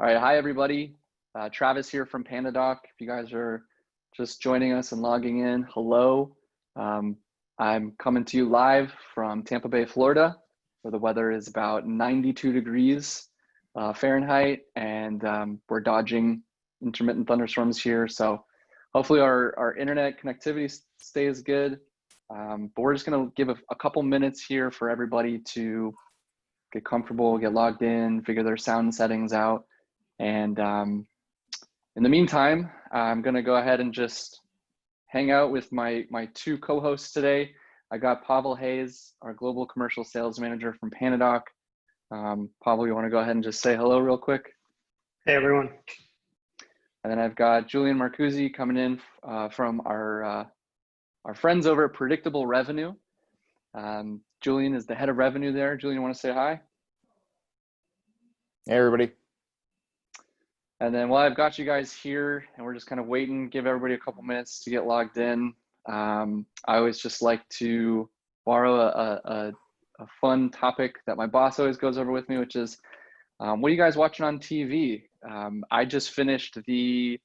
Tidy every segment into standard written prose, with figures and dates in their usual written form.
All right, hi everybody. Travis here from PandaDoc. If you guys are just joining us and logging in, hello. I'm coming to you live from Tampa Bay, Florida, where the weather is about 92 degrees Fahrenheit, and we're dodging intermittent thunderstorms here. So hopefully our internet connectivity stays good. But we're just gonna give a couple minutes here for everybody to get comfortable, get logged in, figure their sound settings out. And in the meantime, I'm going to go ahead and just hang out with my two co-hosts today. I got Pavel Hayes, our Global Commercial Sales Manager from PandaDoc. Pavel, you want to go ahead and just say hello real quick? Hey, everyone. And then I've got Julian Marcuzzi coming in from our friends over at Predictable Revenue. Julian is the head of revenue there. Julian, you want to say hi? Hey, everybody. And then while I've got you guys here and we're just kind of waiting, give everybody a couple minutes to get logged in. I always just like to borrow a fun topic that my boss always goes over with me, which is, what are you guys watching on TV? I just finished the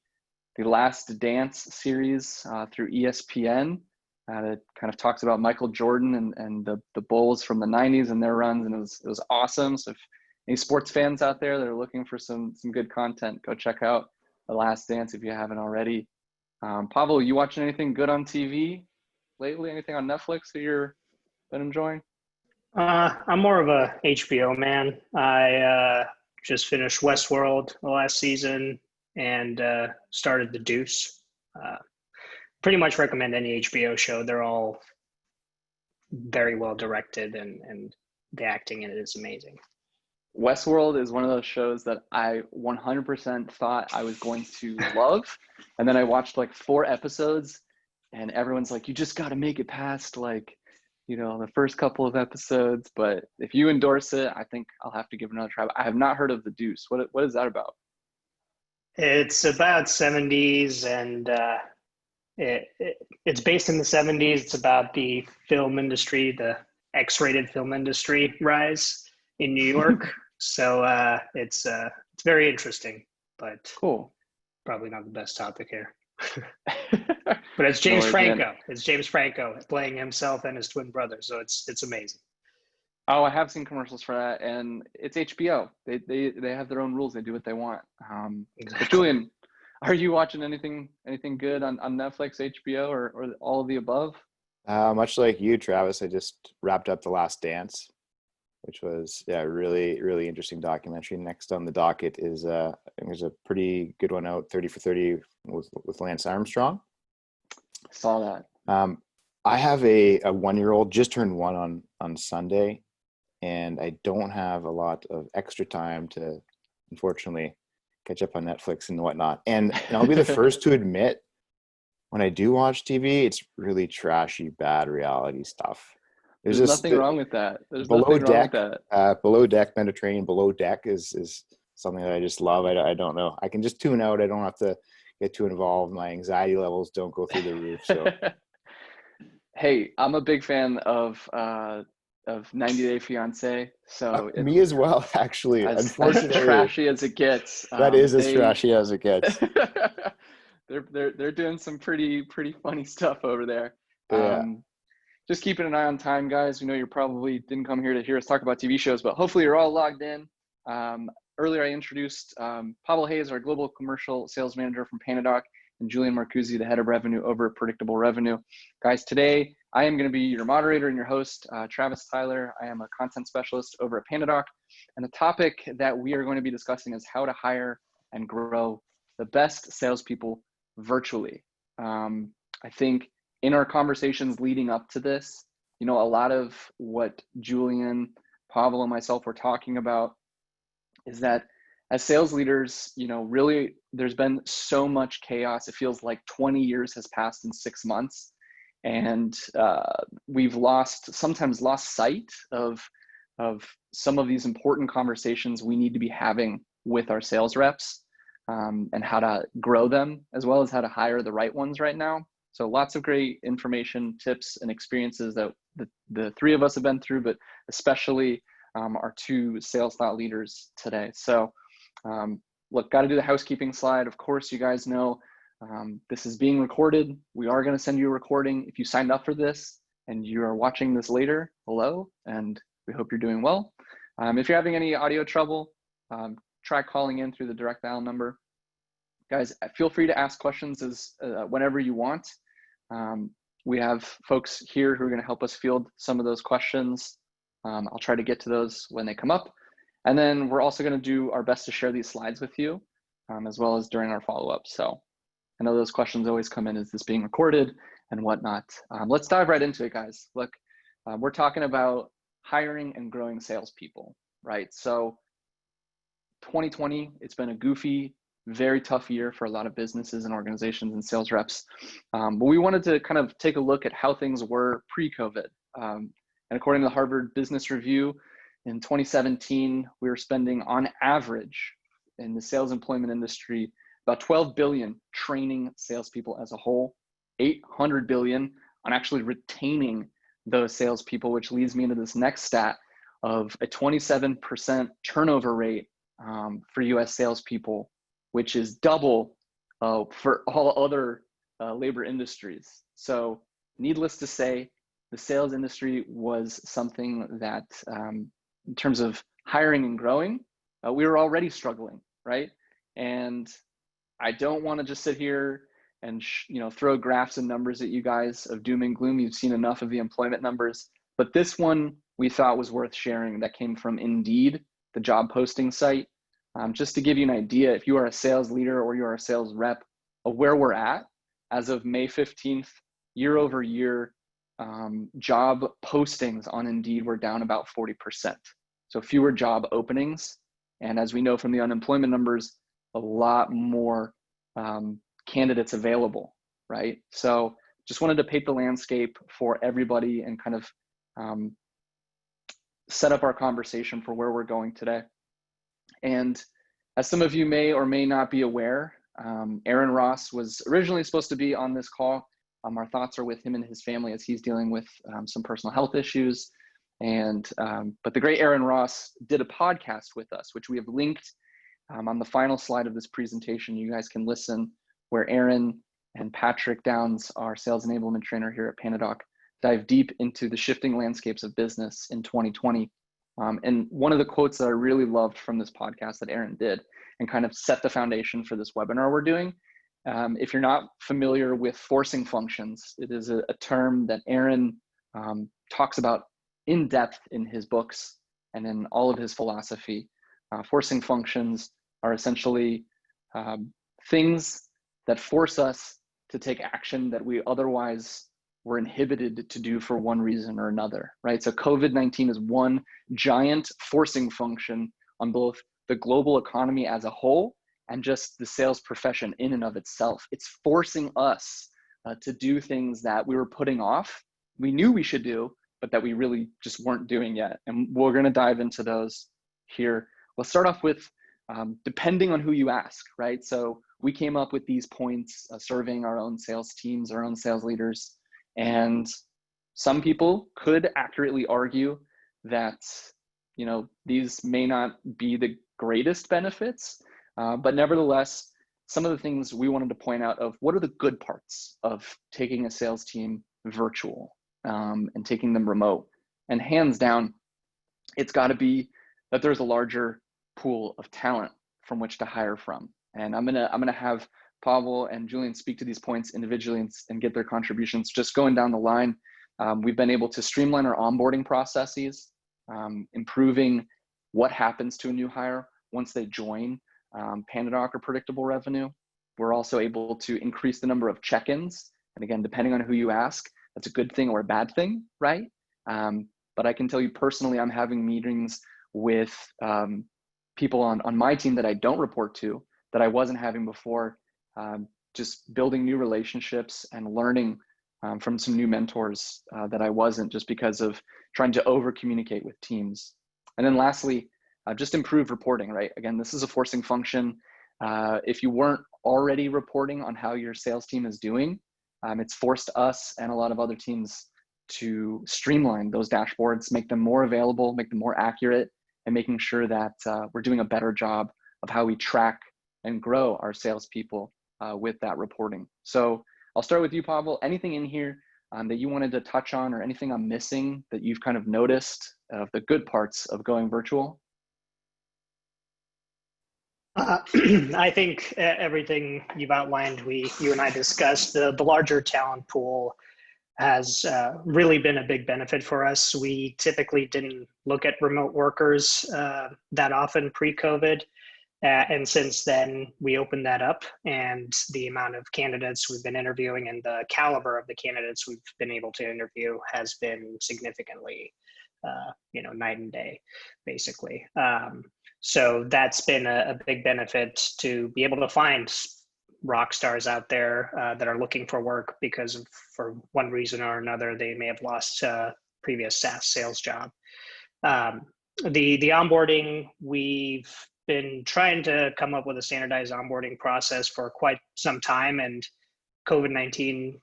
Last Dance series through ESPN. That kind of talks about Michael Jordan and the Bulls from the 90s and their runs, and it was awesome. So if any sports fans out there that are looking for some good content, go check out The Last Dance if you haven't already. Pavel, you watching anything good on TV lately? Anything on Netflix that you've been enjoying? I'm more of a HBO man. I just finished Westworld the last season and started The Deuce. Pretty much recommend any HBO show. They're all very well directed and the acting in it is amazing. Westworld is one of those shows that I 100% thought I was going to love. And then I watched like 4 episodes and everyone's like, you just got to make it past the first couple of episodes. But if you endorse it, I think I'll have to give it another try. I have not heard of The Deuce. What is that about? It's about 70s and it's based in the 70s. It's about the film industry, the X-rated film industry rise in New York. So it's very interesting, but cool. Probably not the best topic here. But it's James Franco. Man. It's James Franco playing himself and his twin brother. So it's amazing. Oh, I have seen commercials for that, and it's HBO. They have their own rules. They do what they want. Exactly. But Julian, are you watching anything good on Netflix, HBO, or all of the above? Much like you, Travis, I just wrapped up The Last Dance, which was a really, really interesting documentary. Next on the docket is I think there's a pretty good one out, 30 for 30 with Lance Armstrong. Saw that. I have a 1-year-old, just turned 1 on Sunday, and I don't have a lot of extra time to, unfortunately, catch up on Netflix and whatnot. And I'll be the first to admit, when I do watch TV, it's really trashy, bad reality stuff. There's nothing wrong with that. There's nothing wrong with that. Below Deck, Mediterranean Below Deck is something that I just love. I don't know. I can just tune out. I don't have to get too involved. My anxiety levels don't go through the roof. So, hey, I'm a big fan of 90 Day Fiancé. So me as well, actually. Unfortunately, as trashy as it gets. That is as trashy as it gets. They're doing some pretty funny stuff over there. Yeah. Just keeping an eye on time, guys. We know you probably didn't come here to hear us talk about TV shows, but hopefully you're all logged in. Earlier, I introduced Pavel Hayes, our Global Commercial Sales Manager from PandaDoc, and Julian Marcuzzi, the Head of Revenue over at Predictable Revenue. Guys, today I am going to be your moderator and your host, Travis Tyler. I am a content specialist over at PandaDoc, and the topic that we are going to be discussing is how to hire and grow the best salespeople virtually. I think in our conversations leading up to this, a lot of what Julian, Pavel, and myself were talking about is that as sales leaders, really there's been so much chaos. It feels like 20 years has passed in 6 months. And we've sometimes lost sight of some of these important conversations we need to be having with our sales reps and how to grow them, as well as how to hire the right ones right now. So lots of great information, tips, and experiences that the 3 of us have been through, but especially our 2 sales thought leaders today. So look, got to do the housekeeping slide. Of course, you guys know this is being recorded. We are going to send you a recording. If you signed up for this and you are watching this later, hello, and we hope you're doing well. If you're having any audio trouble, try calling in through the direct dial number. Guys, feel free to ask questions whenever you want. We have folks here who are going to help us field some of those questions. I'll try to get to those when they come up. And then we're also going to do our best to share these slides with you, as well as during our follow-up. So I know those questions always come in, is this being recorded and whatnot. Let's dive right into it, guys. Look, we're talking about hiring and growing salespeople, right? So 2020, it's been a goofy, very tough year for a lot of businesses and organizations and sales reps. But we wanted to kind of take a look at how things were pre-COVID. And according to the Harvard Business Review, in 2017, we were spending on average in the sales employment industry about 12 billion training salespeople as a whole, 800 billion on actually retaining those salespeople, which leads me into this next stat of a 27% turnover rate for US salespeople, which is double for all other labor industries. So needless to say, the sales industry was something that in terms of hiring and growing, we were already struggling, right? And I don't want to just sit here and throw graphs and numbers at you guys of doom and gloom. You've seen enough of the employment numbers, but this one we thought was worth sharing. That came from Indeed, the job posting site. Just to give you an idea, if you are a sales leader or you are a sales rep, of where we're at as of May 15th, year over year, job postings on Indeed were down about 40%. So fewer job openings. And as we know from the unemployment numbers, a lot more candidates available, right? So just wanted to paint the landscape for everybody and kind of set up our conversation for where we're going today. And as some of you may or may not be aware, Aaron Ross was originally supposed to be on this call. Our thoughts are with him and his family as he's dealing with some personal health issues. And but the great Aaron Ross did a podcast with us, which we have linked on the final slide of this presentation. You guys can listen, where Aaron and Patrick Downs, our sales enablement trainer here at PandaDoc, dive deep into the shifting landscapes of business in 2020. And one of the quotes that I really loved from this podcast that Aaron did and kind of set the foundation for this webinar we're doing. If you're not familiar with forcing functions, it is a term that Aaron talks about in depth in his books and in all of his philosophy. Forcing functions are essentially things that force us to take action that we otherwise were inhibited to do for one reason or another, right? So COVID-19 is one giant forcing function on both the global economy as a whole and just the sales profession in and of itself. It's forcing us to do things that we were putting off. We knew we should do, but that we really just weren't doing yet. And we're gonna dive into those here. We'll start off with depending on who you ask, right? So we came up with these points surveying our own sales teams, our own sales leaders. And some people could accurately argue that, these may not be the greatest benefits, but nevertheless, some of the things we wanted to point out of what are the good parts of taking a sales team virtual and taking them remote. And hands down, it's got to be that there's a larger pool of talent from which to hire from. And I'm gonna have Pavel and Julian speak to these points individually and get their contributions. Just going down the line, we've been able to streamline our onboarding processes, improving what happens to a new hire once they join PandaDoc or Predictable Revenue. We're also able to increase the number of check-ins. And again, depending on who you ask, that's a good thing or a bad thing, right? But I can tell you personally, I'm having meetings with people on my team that I don't report to, that I wasn't having before, just building new relationships and learning from some new mentors that I wasn't, just because of trying to over communicate with teams. And then lastly, just improve reporting, right? Again, this is a forcing function. If you weren't already reporting on how your sales team is doing, it's forced us and a lot of other teams to streamline those dashboards, make them more available, make them more accurate, and making sure that we're doing a better job of how we track and grow our salespeople with that reporting. So I'll start with you, Pavel. Anything in here that you wanted to touch on, or anything I'm missing that you've kind of noticed of the good parts of going virtual? I think everything you've outlined, you and I discussed. The larger talent pool has really been a big benefit for us. We typically didn't look at remote workers that often pre-COVID. And since then, we opened that up, and the amount of candidates we've been interviewing and the caliber of the candidates we've been able to interview has been significantly, night and day, basically. So that's been a big benefit, to be able to find rock stars out there that are looking for work because for one reason or another, they may have lost a previous SaaS sales job. The onboarding, we've been trying to come up with a standardized onboarding process for quite some time, and COVID-19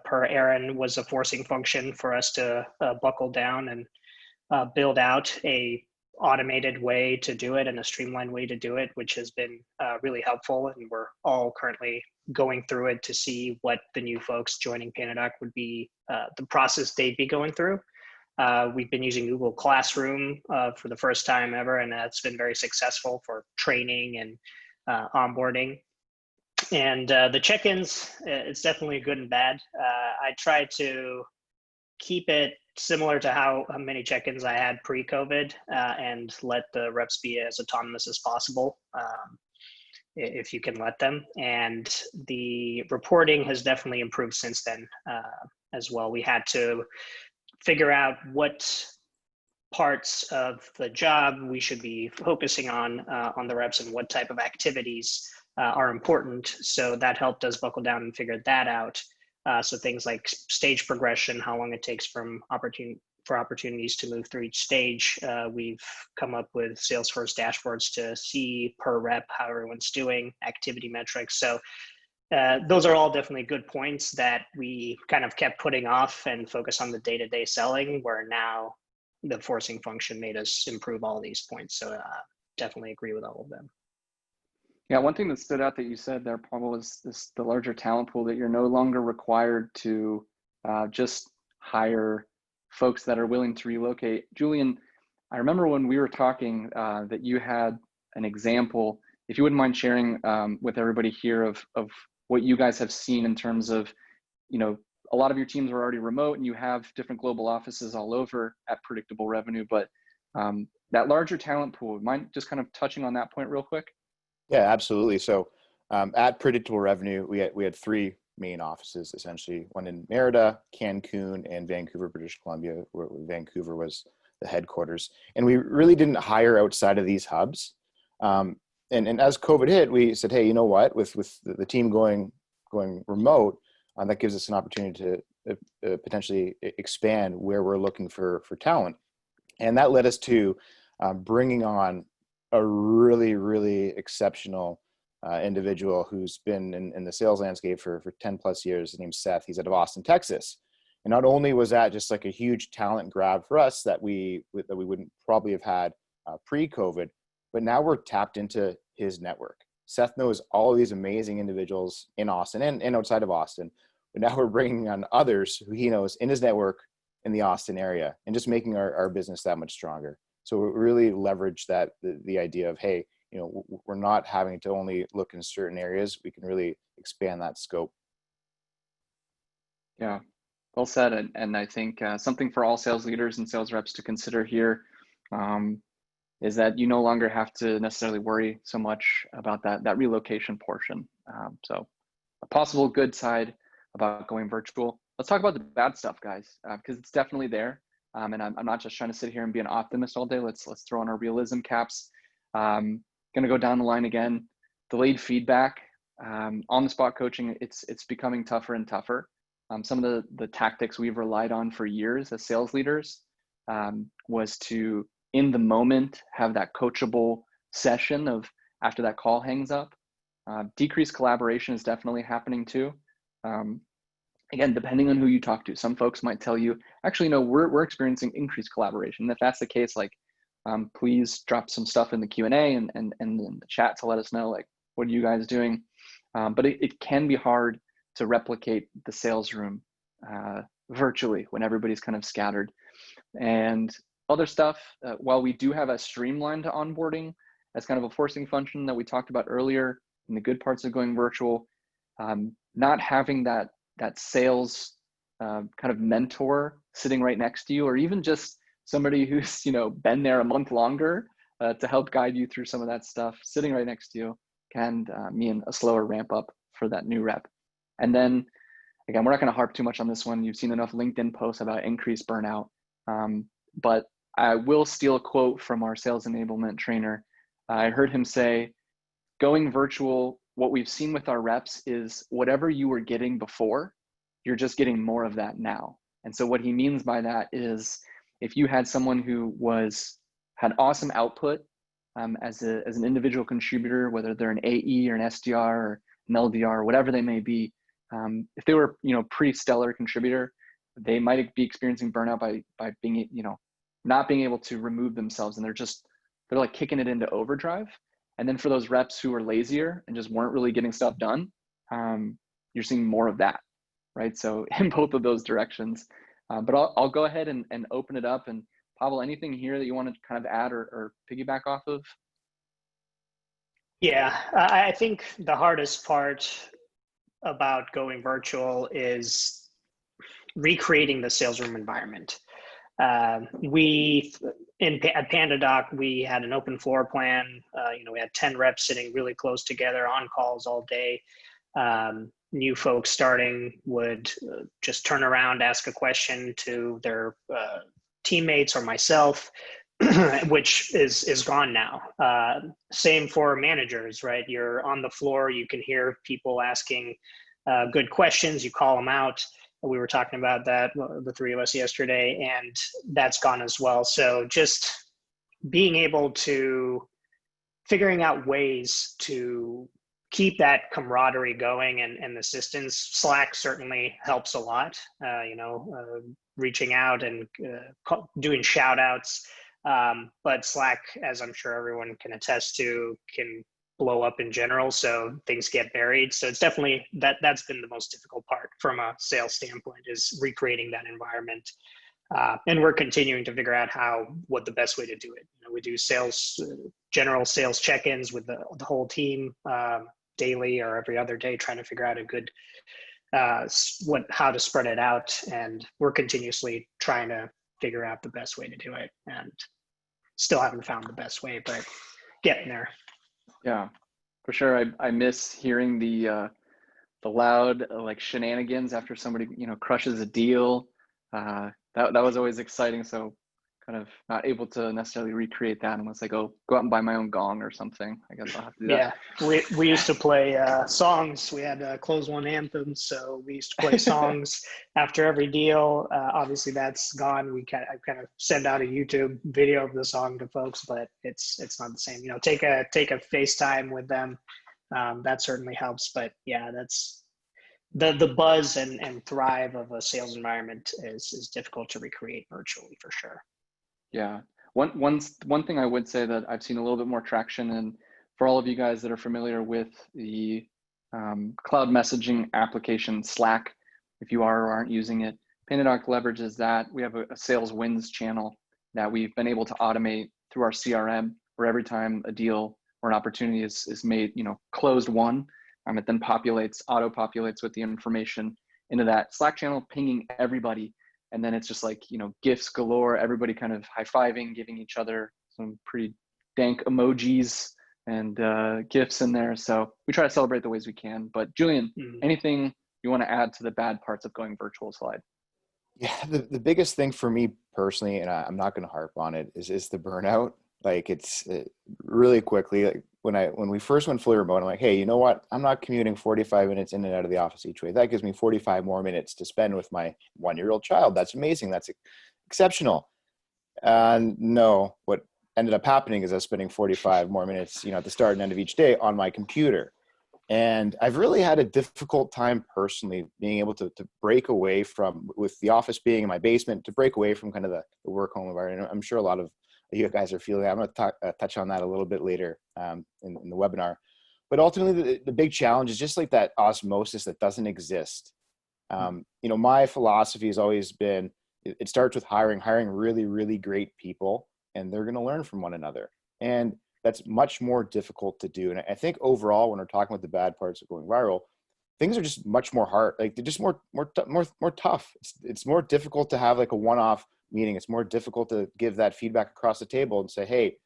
per Aaron was a forcing function for us to buckle down and build out a automated way to do it and a streamlined way to do it, which has been really helpful. And we're all currently going through it to see what the new folks joining PandaDoc would be, the process they'd be going through. We've been using Google Classroom for the first time ever, and that's been very successful for training and onboarding. And the check-ins, it's definitely good and bad. I try to keep it similar to how many check-ins I had pre-COVID, and let the reps be as autonomous as possible, if you can let them. And the reporting has definitely improved since then as well. We had to figure out what parts of the job we should be focusing on the reps, and what type of activities are important. So that helped us buckle down and figure that out. So things like stage progression, how long it takes for opportunities to move through each stage. We've come up with Salesforce dashboards to see per rep how everyone's doing, activity metrics. So those are all definitely good points that we kind of kept putting off and focus on the day-to-day selling, where now the forcing function made us improve all these points. So definitely agree with all of them. Yeah, one thing that stood out that you said there, Paul, was the larger talent pool, that you're no longer required to just hire folks that are willing to relocate. Julian, I remember when we were talking that you had an example, if you wouldn't mind sharing with everybody here of what you guys have seen in terms of, a lot of your teams are already remote and you have different global offices all over at Predictable Revenue, but that larger talent pool, mind just kind of touching on that point real quick? Yeah, absolutely. So at Predictable Revenue, we had three main offices, essentially, one in Merida, Cancun, and Vancouver, British Columbia, where Vancouver was the headquarters. And we really didn't hire outside of these hubs. And as COVID hit, we said, hey, you know what, with the team going remote, that gives us an opportunity to potentially expand where we're looking for talent. And that led us to bringing on a really, really exceptional individual who's been in the sales landscape for 10 plus years. His name's Seth. He's out of Austin, Texas. And not only was that just like a huge talent grab for us that we wouldn't probably have had pre-COVID, but now we're tapped into his network. Seth knows all of these amazing individuals in Austin and outside of Austin, but now we're bringing on others who he knows in his network in the Austin area, and just making our business that much stronger. So we really leverage that, the idea of, hey, we're not having to only look in certain areas. We can really expand that scope. Yeah, well said. And I think something for all sales leaders and sales reps to consider here is that you no longer have to necessarily worry so much about that relocation portion. So a possible good side about going virtual. Let's talk about the bad stuff, guys, because it's definitely there. And I'm not just trying to sit here and be an optimist all day. Let's throw on our realism caps. Going to go down the line again. Delayed feedback, on-the-spot coaching. It's becoming tougher and tougher. Some of the tactics we've relied on for years as sales leaders was to, in the moment, have that coachable session of after that call hangs up. Decreased collaboration is definitely happening too. Again, depending on who you talk to, some folks might tell you, actually, no, we're experiencing increased collaboration. And if that's the case, please drop some stuff in the Q&A and in the chat to let us know, what are you guys doing? But it can be hard to replicate the sales room virtually when everybody's kind of scattered. And other stuff, while we do have a streamlined onboarding as kind of a forcing function that we talked about earlier, and the good parts of going virtual, not having that sales kind of mentor sitting right next to you, or even just somebody who's been there a month longer to help guide you through some of that stuff, sitting right next to you can mean a slower ramp up for that new rep. And then again, we're not going to harp too much on this one. You've seen enough LinkedIn posts about increased burnout, but I will steal a quote from our sales enablement trainer. I heard him say, going virtual, what we've seen with our reps is whatever you were getting before, you're just getting more of that now. And so what he means by that is if you had someone who had awesome output as an individual contributor, whether they're an AE or an SDR or an LDR or whatever they may be, if they were pretty stellar contributor, they might be experiencing burnout by being not being able to remove themselves, and they're like kicking it into overdrive. And then for those reps who are lazier and just weren't really getting stuff done, you're seeing more of that, right? So in both of those directions. But I'll go ahead and open it up. And Pavel, anything here that you want to kind of add or piggyback off of? Yeah, I think the hardest part about going virtual is recreating the sales room environment. At PandaDoc, we had an open floor plan. We had 10 reps sitting really close together on calls all day. New folks starting would just turn around, ask a question to their teammates or myself, which is gone now. Same for managers, right? You're on the floor, you can hear people asking good questions, you call them out. We were talking about that, the three of us yesterday, and that's gone as well. So just being able to figuring out ways to keep that camaraderie going and assistance. Slack certainly helps a lot, reaching out and doing shout outs. But Slack, as I'm sure everyone can attest to, can blow up in general, so things get buried. So it's definitely that's been the most difficult part from a sales standpoint, is recreating that environment. And we're continuing to figure out what the best way to do it. We do general sales check-ins with the whole team daily or every other day, trying to figure out a good how to spread it out. And we're continuously trying to figure out the best way to do it, and still haven't found the best way, but getting there. Yeah, for sure. I miss hearing the loud shenanigans after somebody crushes a deal. That was always exciting. So kind of not able to necessarily recreate that unless I go out and buy my own gong or something. I guess I'll have to do that. Yeah, we used to play songs. We had Close One anthems, so we used to play songs after every deal. Obviously, that's gone. I kind of send out a YouTube video of the song to folks, but it's not the same. Take a FaceTime with them. That certainly helps. But yeah, that's the buzz and thrive of a sales environment is difficult to recreate virtually, for sure. Yeah. One thing I would say that I've seen a little bit more traction, and for all of you guys that are familiar with the cloud messaging application Slack, if you are or aren't using it, PandaDoc leverages that. We have a sales wins channel that we've been able to automate through our CRM, where every time a deal or an opportunity is made, closed won, it then auto-populates with the information into that Slack channel, pinging everybody. And then it's just gifts galore, everybody kind of high-fiving, giving each other some pretty dank emojis and gifts in there. So we try to celebrate the ways we can. But Julian, anything you want to add to the bad parts of going virtual slide? Yeah, the biggest thing for me personally, and I'm not going to harp on it, is the burnout. It's really quickly, when we first went fully remote, I'm like, hey, you know what? I'm not commuting 45 minutes in and out of the office each way. That gives me 45 more minutes to spend with my 1-year-old child. That's amazing. That's exceptional. No, what ended up happening is I was spending 45 more minutes, at the start and end of each day on my computer. And I've really had a difficult time personally being able to break away from, with the office being in my basement, to break away from kind of the work home environment. I'm sure a lot of you guys are feeling that. I'm going to touch on that a little bit later in the webinar. but ultimately the big challenge is just like that osmosis that doesn't exist. My philosophy has always been, it starts with hiring really, really great people, and they're going to learn from one another. And that's much more difficult to do. And I think overall, when we're talking about the bad parts of going viral, things are just much more hard. Like, they're just more tough. It's more difficult to have like a one-off meeting. It's more difficult to give that feedback across the table and say, hey,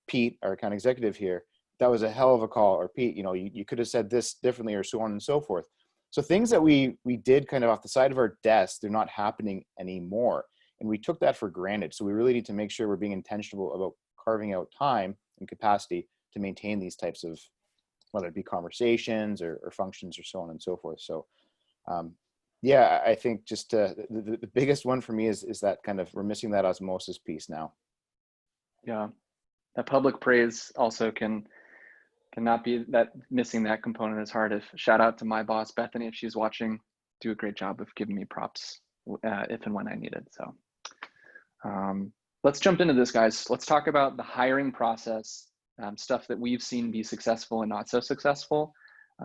Pete, our account executive here, that was a hell of a call. Or Pete, you could have said this differently, or so on and so forth. So things that we did kind of off the side of our desk, they're not happening anymore. And we took that for granted. So we really need to make sure we're being intentional about carving out time and capacity to maintain these types of, whether it be conversations or functions or so on and so forth. So I think just the biggest one for me is that kind of, we're missing that osmosis piece now. Yeah. That public praise also cannot be, that missing that component is hard. Shout out to my boss, Bethany, if she's watching, do a great job of giving me props if and when I need it. So let's jump into this, guys. Let's talk about the hiring process, stuff that we've seen be successful and not so successful.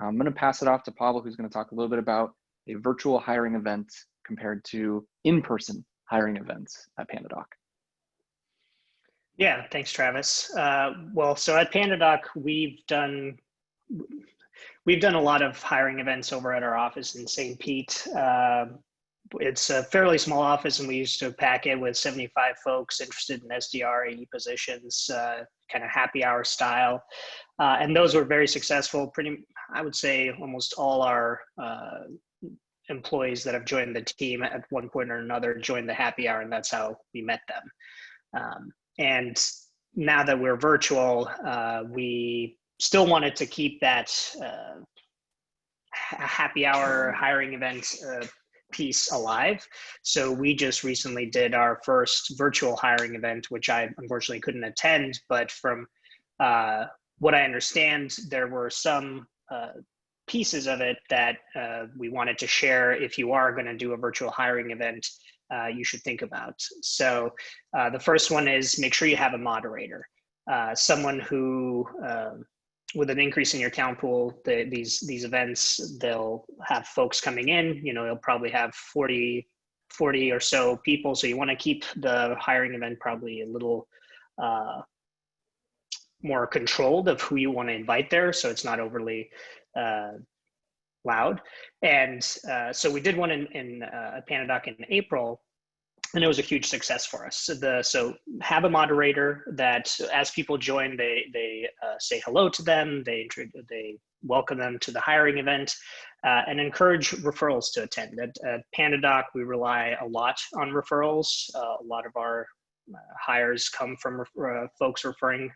I'm going to pass it off to Pavel, who's going to talk a little bit about a virtual hiring event compared to in-person hiring events at PandaDoc. Yeah, thanks, Travis. So at PandaDoc, we've done a lot of hiring events over at our office in St. Pete. It's a fairly small office, and we used to pack it with 75 folks interested in SDR, AE positions, kind of happy hour style. And those were very successful. I would say almost all our employees that have joined the team at one point or another joined the happy hour, and that's how we met them. And now that we're virtual, we still wanted to keep that happy hour hiring event piece alive. So we just recently did our first virtual hiring event, which I unfortunately couldn't attend, but from what I understand, there were some pieces of it that we wanted to share. If you are going to do a virtual hiring event, you should think about. So the first one is make sure you have a moderator, someone who, with an increase in your count pool, these events, they'll have folks coming in, they'll probably have 40 or so people. So you want to keep the hiring event probably a little more controlled of who you want to invite there, so it's not overly loud. And so we did one in PandaDoc in April, and it was a huge success for us. So have a moderator that, as people join, they say hello to them, they welcome them to the hiring event, and encourage referrals to attend. At PandaDoc, we rely a lot on referrals. A lot of our hires come from folks referring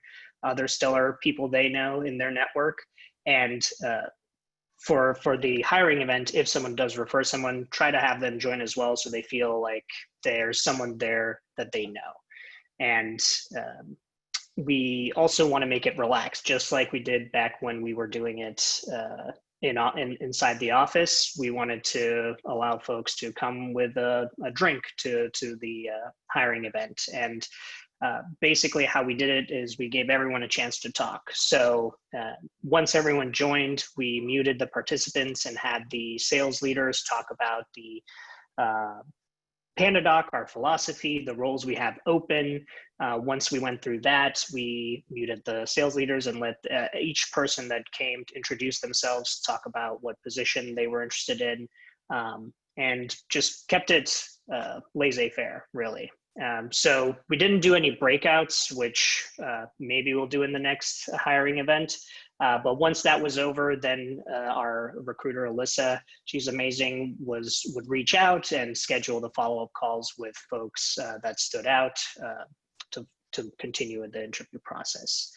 other stellar people they know in their network. And for the hiring event, if someone does refer someone, try to have them join as well, so they feel like there's someone there that they know. And we also want to make it relaxed, just like we did back when we were doing it inside the office. We wanted to allow folks to come with a drink to the hiring event. And basically how we did it is we gave everyone a chance to talk. So once everyone joined, we muted the participants and had the sales leaders talk about the PandaDoc, our philosophy, the roles we have open. Once we went through that, we muted the sales leaders and let each person that came to introduce themselves, talk about what position they were interested in, and just kept it laissez-faire, really. So we didn't do any breakouts, which maybe we'll do in the next hiring event. But once that was over, then our recruiter, Alyssa, she's amazing, would reach out and schedule the follow-up calls with folks that stood out to continue with the interview process.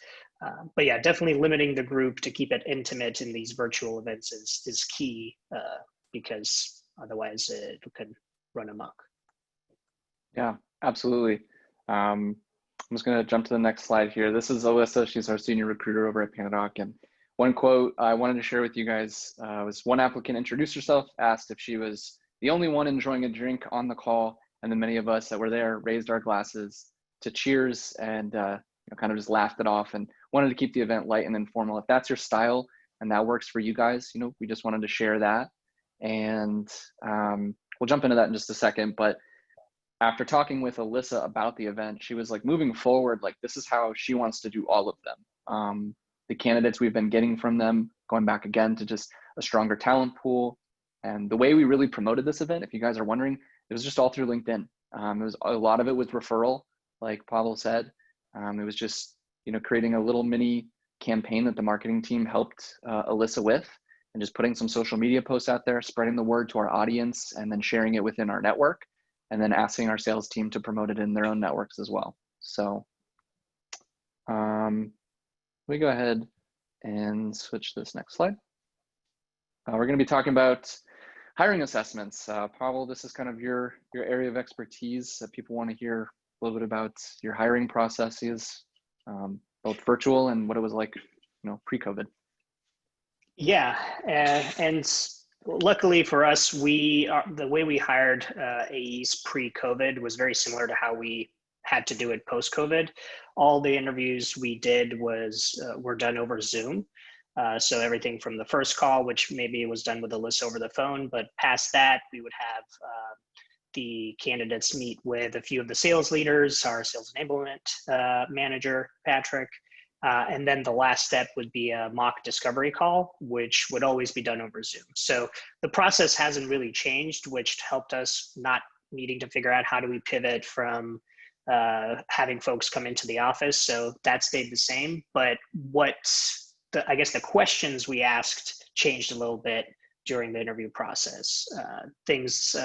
But yeah, definitely limiting the group to keep it intimate in these virtual events is key, because otherwise it can run amok. Yeah, absolutely. I'm just going to jump to the next slide here. This is Alyssa. She's our senior recruiter over at PandaDoc. And one quote I wanted to share with you guys was, one applicant introduced herself, asked if she was the only one enjoying a drink on the call, and then many of us that were there raised our glasses to cheers and kind of just laughed it off and wanted to keep the event light and informal. If that's your style and that works for you guys, we just wanted to share that. And we'll jump into that in just a second. But after talking with Alyssa about the event, she was like, moving forward, like this is how she wants to do all of them. The candidates we've been getting from them, going back again to just a stronger talent pool. And the way we really promoted this event, if you guys are wondering, it was just all through LinkedIn. It was a lot of it with referral, like Pavel said. It was just, creating a little mini campaign that the marketing team helped Alyssa with, and just putting some social media posts out there, spreading the word to our audience, and then sharing it within our network, and then asking our sales team to promote it in their own networks as well. So we go ahead and switch to this next slide. We're going to be talking about hiring assessments. Pavel, this is kind of your area of expertise. People want to hear a little bit about your hiring processes, both virtual and what it was like, pre-COVID. Yeah, and luckily for us, the way we hired AEs pre-COVID was very similar to how we had to do it post-COVID. All the interviews we did were done over Zoom. So everything from the first call, which maybe was done with Alyssa over the phone, but past that, we would have the candidates meet with a few of the sales leaders, our sales enablement manager, Patrick, and then the last step would be a mock discovery call, which would always be done over Zoom. So the process hasn't really changed, which helped us not needing to figure out how do we pivot from having folks come into the office. So that stayed the same, but I guess the questions we asked changed a little bit during the interview process. Things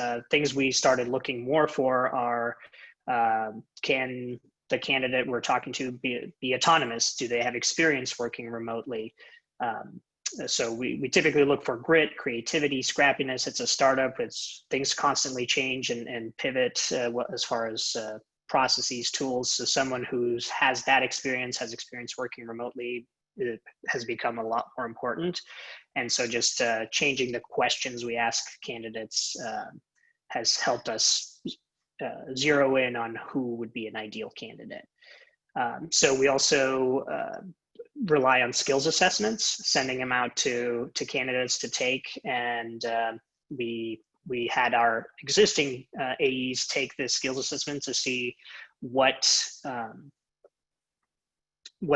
we started looking more for are, can the candidate we're talking to be autonomous? Do they have experience working remotely? So we typically look for grit, creativity, scrappiness. It's a startup. Things constantly change and pivot as far as processes, tools. So someone who has that experience, has experience working remotely, it has become a lot more important. And so just changing the questions we ask candidates has helped us zero in on who would be an ideal candidate. So we also rely on skills assessments, sending them out to candidates to take. And we had our existing AEs take the skills assessment to see what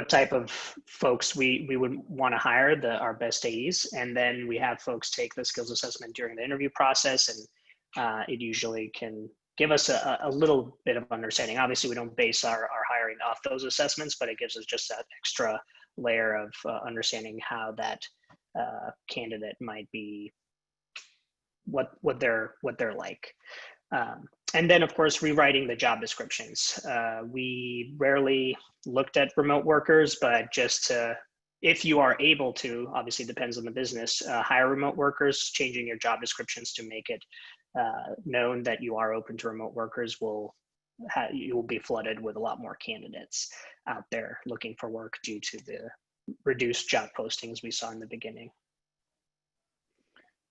type of folks we would want to hire, our best AEs. And then we have folks take the skills assessment during the interview process, and it usually can give us a little bit of understanding. Obviously, we don't base our hiring off those assessments, but it gives us just that extra layer of understanding how that candidate might be, what they're like. And then, of course, rewriting the job descriptions. We rarely looked at remote workers, but just if you are able to, obviously depends on the business, hire remote workers, changing your job descriptions to make it known that you are open to remote workers you will be flooded with a lot more candidates out there looking for work due to the reduced job postings we saw in the beginning.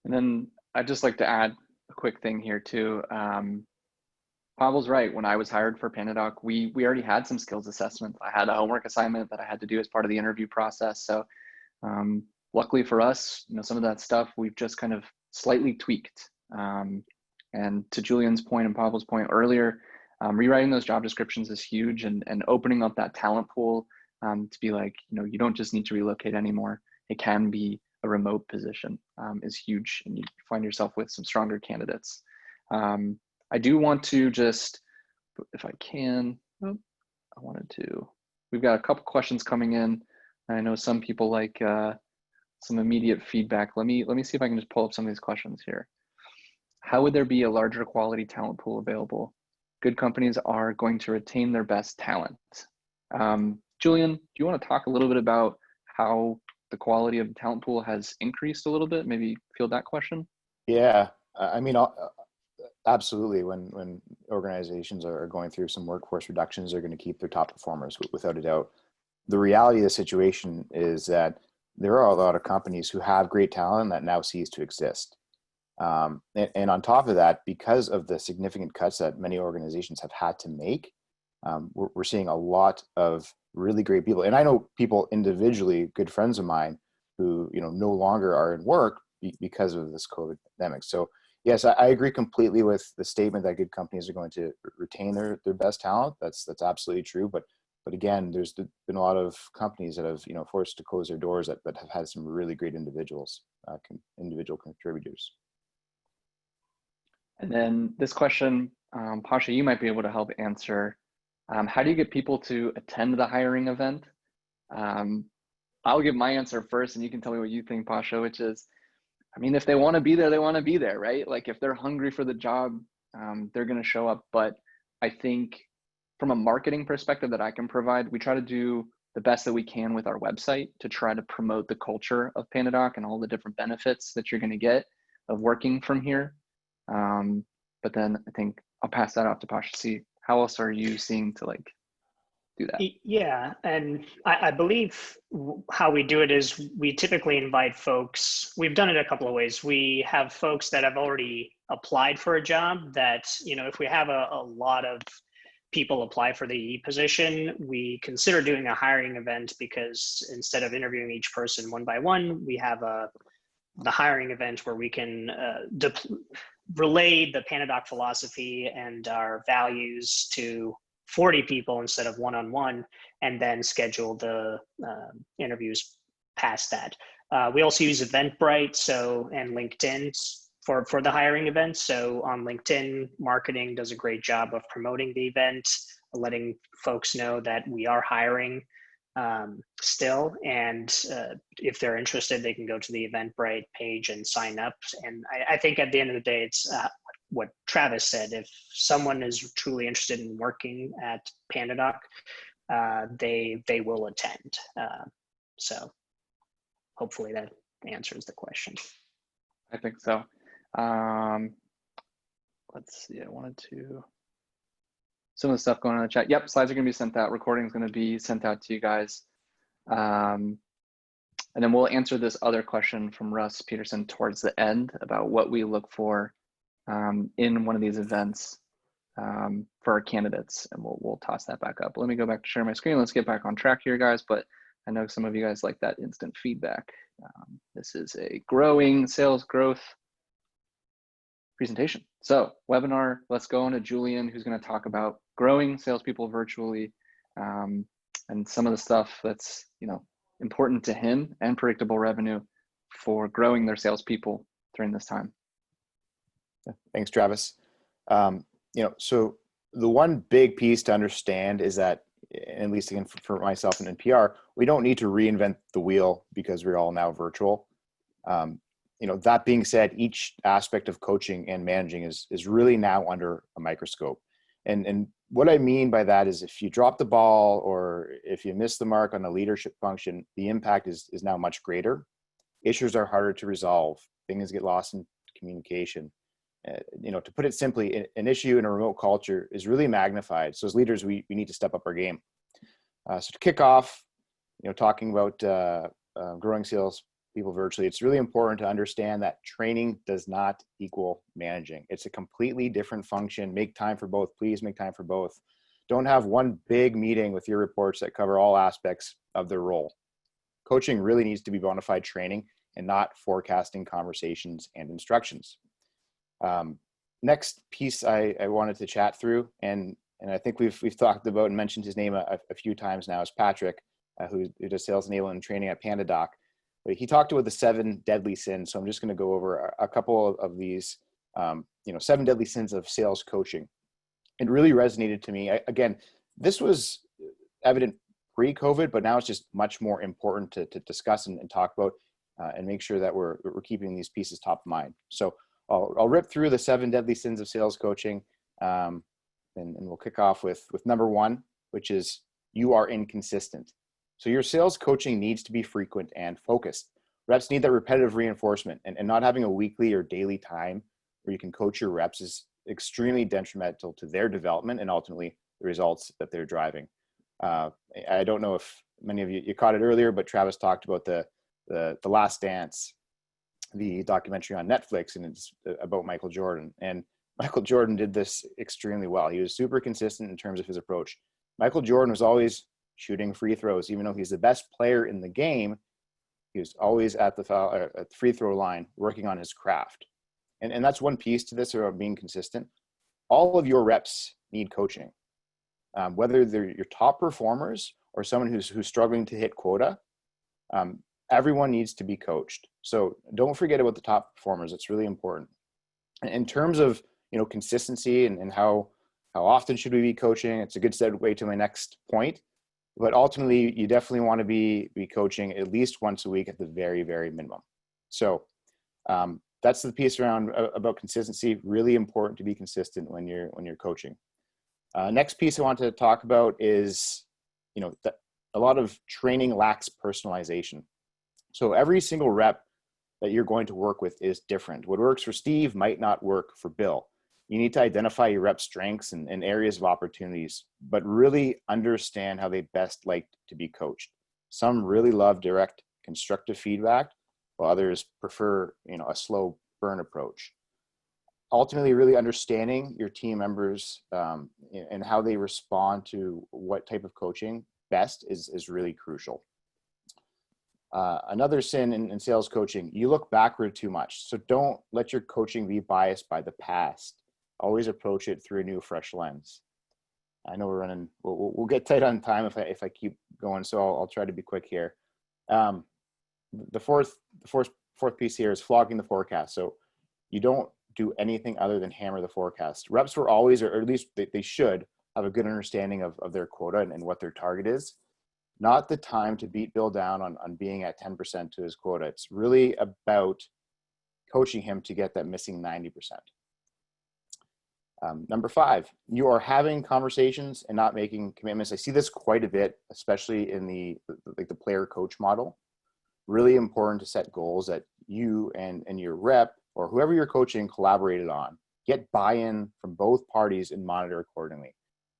And then I'd just like to add a quick thing here too. Pavel's right. When I was hired for PandaDoc, we already had some skills assessments. I had a homework assignment that I had to do as part of the interview process. So luckily for us, some of that stuff we've just kind of slightly tweaked. And to Julian's point and Pavel's point earlier, rewriting those job descriptions is huge, and opening up that talent pool to be like, you don't just need to relocate anymore. It can be a remote position is huge, and you find yourself with some stronger candidates. I do want to just, if I can, we've got a couple questions coming in. I know some people like some immediate feedback. Let me see if I can just pull up some of these questions here. How would there be a larger quality talent pool available? Good companies are going to retain their best talent. Julian, do you want to talk a little bit about how the quality of the talent pool has increased a little bit? Maybe field that question. Yeah, I mean, absolutely. When organizations are going through some workforce reductions, they're going to keep their top performers without a doubt. The reality of the situation is that there are a lot of companies who have great talent that now cease to exist. And on top of that, because of the significant cuts that many organizations have had to make, we're seeing a lot of really great people. And I know people individually, good friends of mine, who, no longer are in work because of this COVID pandemic. So yes, I agree completely with the statement that good companies are going to retain their best talent. That's absolutely true. But again, there's been a lot of companies that have, forced to close their doors that have had some really great individuals, individual contributors. And then this question, Pasha, you might be able to help answer. How do you get people to attend the hiring event? I'll give my answer first, and you can tell me what you think, Pasha, which is, I mean, if they want to be there, they want to be there, right? Like if they're hungry for the job, they're going to show up. But I think from a marketing perspective that I can provide, we try to do the best that we can with our website to try to promote the culture of PandaDoc and all the different benefits that you're going to get of working from here. But then I think I'll pass that off to Pasha to see how else are you seeing to like do that? Yeah, and I believe how we do it is we typically invite folks. We've done it a couple of ways. We have folks that have already applied for a job that, if we have a lot of people apply for the position, we consider doing a hiring event, because instead of interviewing each person one by one, we have the hiring event where we can relay the PandaDoc philosophy and our values to 40 people instead of one-on-one, and then schedule the interviews past that. We also use Eventbrite and LinkedIn for the hiring events. So on LinkedIn, marketing does a great job of promoting the event, letting folks know that we are hiring still. And if they're interested, they can go to the Eventbrite page and sign up. And I think at the end of the day, it's what Travis said. If someone is truly interested in working at PandaDoc, they will attend. So hopefully that answers the question. I think so. Let's see, I wanted to, some of the stuff going on in the chat. Yep, slides are gonna be sent out. Recording is gonna be sent out to you guys. And then we'll answer this other question from Russ Peterson towards the end about what we look for in one of these events for our candidates, and we'll toss that back up. Let me go back to share my screen. Let's get back on track here, guys, but I know some of you guys like that instant feedback. This is a growing sales growth presentation. So webinar, let's go on to Julian, who's going to talk about growing salespeople virtually and some of the stuff that's important to him and predictable revenue for growing their salespeople during this time. Thanks, Travis. So the one big piece to understand is that, at least again for myself and NPR, we don't need to reinvent the wheel because we're all now virtual. That being said, each aspect of coaching and managing is really now under a microscope. And what I mean by that is, if you drop the ball or if you miss the mark on a leadership function, the impact is now much greater. Issues are harder to resolve. Things get lost in communication. To put it simply, an issue in a remote culture is really magnified. So as leaders, we need to step up our game. So to kick off, talking about growing sales people virtually, it's really important to understand that training does not equal managing. It's a completely different function. Make time for both. Please make time for both. Don't have one big meeting with your reports that cover all aspects of their role. Coaching really needs to be bona fide training and not forecasting conversations and instructions. Next piece I wanted to chat through, and I think we've talked about and mentioned his name a few times now, is Patrick, who does sales enablement and training at PandaDoc. But he talked about the 7 deadly sins. So I'm just going to go over a couple of these, 7 deadly sins of sales coaching. It really resonated to me. Again, this was evident pre-COVID, but now it's just much more important to discuss and talk about and make sure that we're keeping these pieces top of mind. So I'll rip through the 7 deadly sins of sales coaching, and we'll kick off with number 1, which is you are inconsistent. So your sales coaching needs to be frequent and focused. Reps need that repetitive reinforcement, and not having a weekly or daily time where you can coach your reps is extremely detrimental to their development and ultimately the results that they're driving. I don't know if many of you caught it earlier, but Travis talked about the Last Dance, the documentary on Netflix, and it's about Michael Jordan. And Michael Jordan did this extremely well. He was super consistent in terms of his approach. Michael Jordan was always shooting free throws. Even though he's the best player in the game, he was always at the free throw line working on his craft. And that's one piece to this about being consistent. All of your reps need coaching. Whether they're your top performers or someone who's struggling to hit quota, everyone needs to be coached. So don't forget about the top performers. It's really important. In terms of, consistency and how often should we be coaching, it's a good segue to my next point. But ultimately, you definitely want to be coaching at least once a week at the very, very minimum. So that's the piece around about consistency. Really important to be consistent when you're coaching. Next piece I want to talk about is, that a lot of training lacks personalization. So every single rep that you're going to work with is different. What works for Steve might not work for Bill. You need to identify your rep strengths and areas of opportunities, but really understand how they best like to be coached. Some really love direct constructive feedback, while others prefer, a slow burn approach. Ultimately, really understanding your team members and how they respond to what type of coaching best is really crucial. Another sin in sales coaching, you look backward too much. So don't let your coaching be biased by the past. Always approach it through a new, fresh lens. I know we're running, we'll get tight on time if I keep going, so I'll try to be quick here. The fourth piece here is flogging the forecast. So you don't do anything other than hammer the forecast. Reps will always, or at least they should, have a good understanding of their quota and what their target is. Not the time to beat Bill down on being at 10% to his quota. It's really about coaching him to get that missing 90%. Number 5, you are having conversations and not making commitments. I see this quite a bit, especially in the player coach model. Really important to set goals that you and your rep or whoever you're coaching collaborated on. Get buy-in from both parties and monitor accordingly.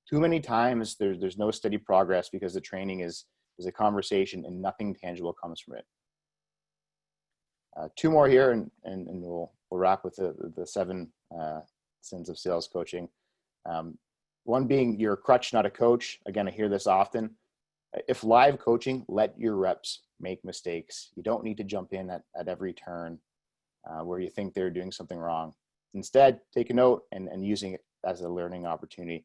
Too many times there's no steady progress because the training is a conversation and nothing tangible comes from it. 2 more here and we'll wrap with the 7 sins of sales coaching. One being you're a crutch, not a coach. Again, I hear this often. If live coaching, let your reps make mistakes. You don't need to jump in at every turn where you think they're doing something wrong. Instead, take a note and using it as a learning opportunity.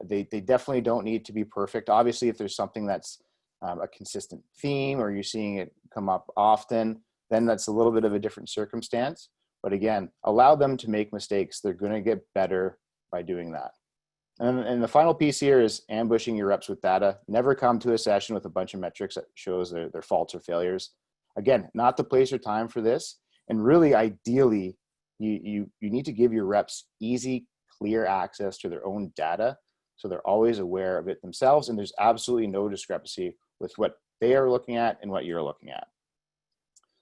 They definitely don't need to be perfect. Obviously, if there's something that's a consistent theme or you're seeing it come up often, then that's a little bit of a different circumstance. But again, allow them to make mistakes. They're going to get better by doing that. And the final piece here is ambushing your reps with data. Never come to a session with a bunch of metrics that shows their faults or failures. Again, not the place or time for this. And really, ideally, you need to give your reps easy, clear access to their own data so they're always aware of it themselves. And there's absolutely no discrepancy with what they are looking at and what you're looking at.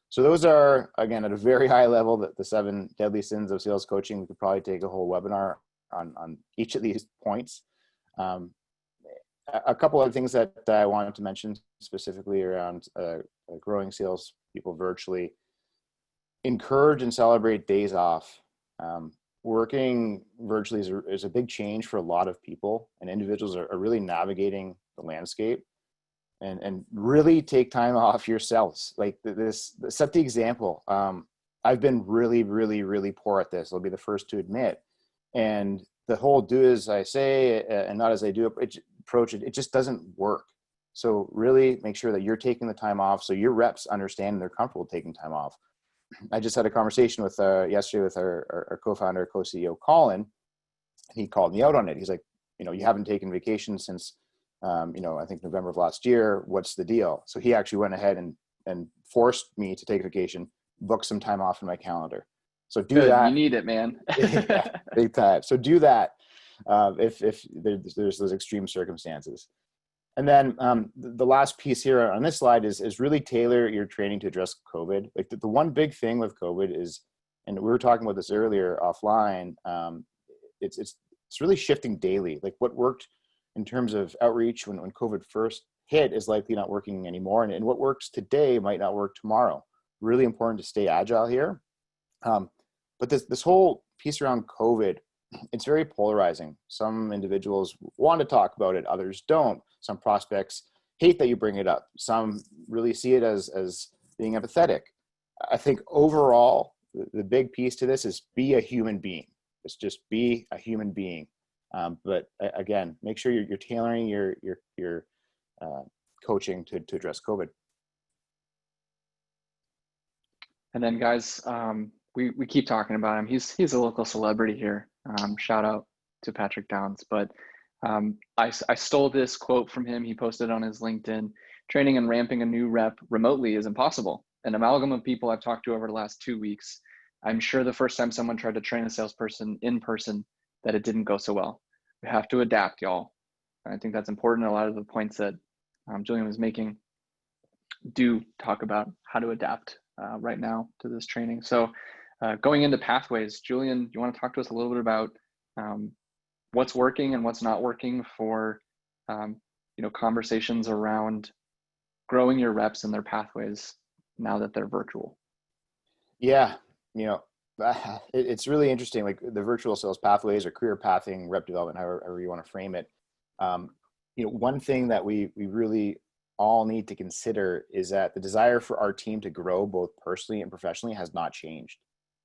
So those are, again, at a very high level, the 7 deadly sins of sales coaching. We could probably take a whole webinar on each of these points. A couple of things that I wanted to mention specifically around growing salespeople virtually. Encourage and celebrate days off. Working virtually is a big change for a lot of people, and individuals are really navigating the landscape. And really take time off yourselves. Like set the example. I've been really, really, really poor at this. I'll be the first to admit. And the whole do as I say and not as I do approach, it just doesn't work. So really make sure that you're taking the time off so your reps understand and they're comfortable taking time off. I just had a conversation with yesterday with our co-founder, co-CEO, Colin. He called me out on it. He's like, you haven't taken vacation since I think November of last year. What's the deal? So he actually went ahead and forced me to take vacation, book some time off in my calendar. So do Good. that. You need it, man. Yeah, big time. So do that if there's those extreme circumstances. And then the last piece here on this slide is really tailor your training to address COVID. Like the one big thing with COVID is, and we were talking about this earlier offline, it's really shifting daily. Like what worked in terms of outreach when COVID first hit is likely not working anymore. And what works today might not work tomorrow. Really important to stay agile here. But this whole piece around COVID, it's very polarizing. Some individuals want to talk about it, others don't. Some prospects, hate that you bring it up. Some really see it as being empathetic. I think overall, the big piece to this is be a human being. It's just be a human being. But again, make sure you're tailoring your coaching to address COVID. And then guys, we keep talking about him. He's a local celebrity here. Shout out to Patrick Downs. But I stole this quote from him. He posted on his LinkedIn: training and ramping a new rep remotely is impossible. An amalgam of people I've talked to over the last 2 weeks. I'm sure the first time someone tried to train a salesperson in person that it didn't go so well. We have to adapt, y'all. And I think that's important. A lot of the points that Julian was making do talk about how to adapt right now to this training. So going into pathways, Julian, you want to talk to us a little bit about what's working and what's not working for conversations around growing your reps and their pathways now that they're virtual? Yeah, it's really interesting, like the virtual sales pathways or career pathing, rep development, however you want to frame it. One thing that we really all need to consider is that the desire for our team to grow both personally and professionally has not changed.